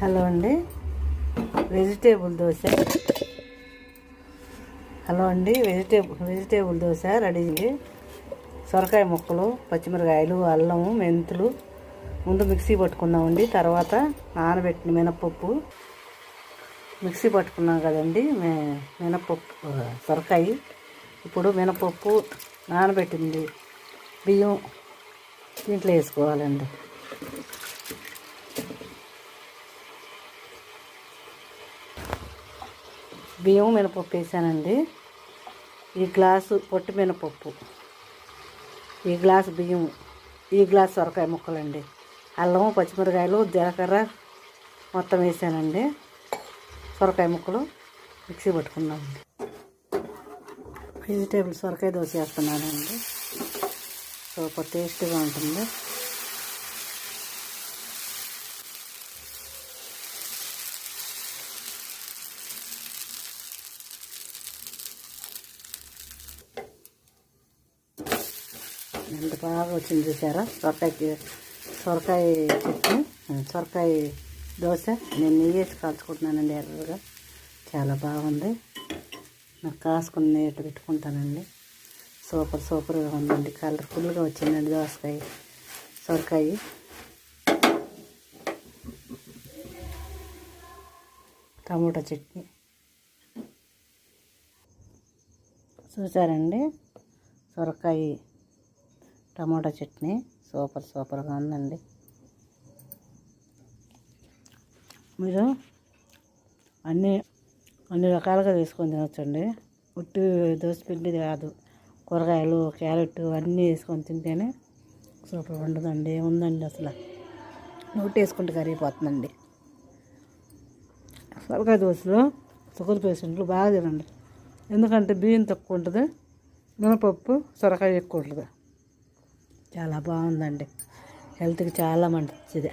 Hello అండి, vegetable dosa. Hello అండి, vegetable dosa ready. సొరకాయ ముక్కలు, పచ్చిమిరకాయలు, అల్లము, మెంతులు ముందు మిక్సీ పట్టుకుందామండి. తర్వాత నానబెట్టిన మినపప్పు మిక్సీ పట్టుకున్నాం కదండి, మినపప్పు సొరకాయ. ఇప్పుడు మినపప్పు నానబెట్టింది బియ్యం దీంట్లో వేసుకోవాలండి. బియ్యం మినపప్పు వేసానండి. ఈ గ్లాసు పొట్టి మినపప్పు, ఈ గ్లాసు బియ్యం, ఈ గ్లాసు సొరకాయ ముక్కలండి. అల్లము, పచ్చిమిరకాయలు, జీలకర్ర మొత్తం వేసానండి. సొరకాయ ముక్కలు మిక్సీ పట్టుకున్నామండి. వెజిటేబుల్ సొరకాయ దోశ వేస్తున్నానండి. సూపర్ టేస్ట్గా ఉంటుంది. ఎంత బాగా వచ్చింది చూసారా సొరకాయ చట్నీ, సొరకాయ దోశ. నేను నెయ్యి వేసి కాల్చుకుంటున్నానండి ఎర్రగా. చాలా బాగుంది. నాకు కాసుకుని నెయ్యి పెట్టుకుంటానండి. సూపర్గా ఉందండి. కలర్ఫుల్గా వచ్చిందండి దోసకాయ సొరకాయ. టమోటా చట్నీ చూసారండి. సొరకాయ టమోటా చట్నీ సూపర్గా ఉందండి. మీరు అన్ని రకాలుగా వేసుకొని తినొచ్చండి. ఉట్టి దోశపిండి కాదు, కూరగాయలు, క్యారెట్ అన్నీ వేసుకొని తింటేనే సూపర్ ఉండదండి. ఏముందండి అసలు నోటి వేసుకుంటే కరిగిపోతుందండి. సొరకాయ దోశలో షుగర్ పేషెంట్లు బాగా తినండి. ఎందుకంటే బియ్యం తక్కువ ఉంటుంది, మినపప్పు, సొరకాయ ఎక్కువ ఉంటుంది. చాలా బాగుందండి. హెల్త్కి చాలా మంచిది.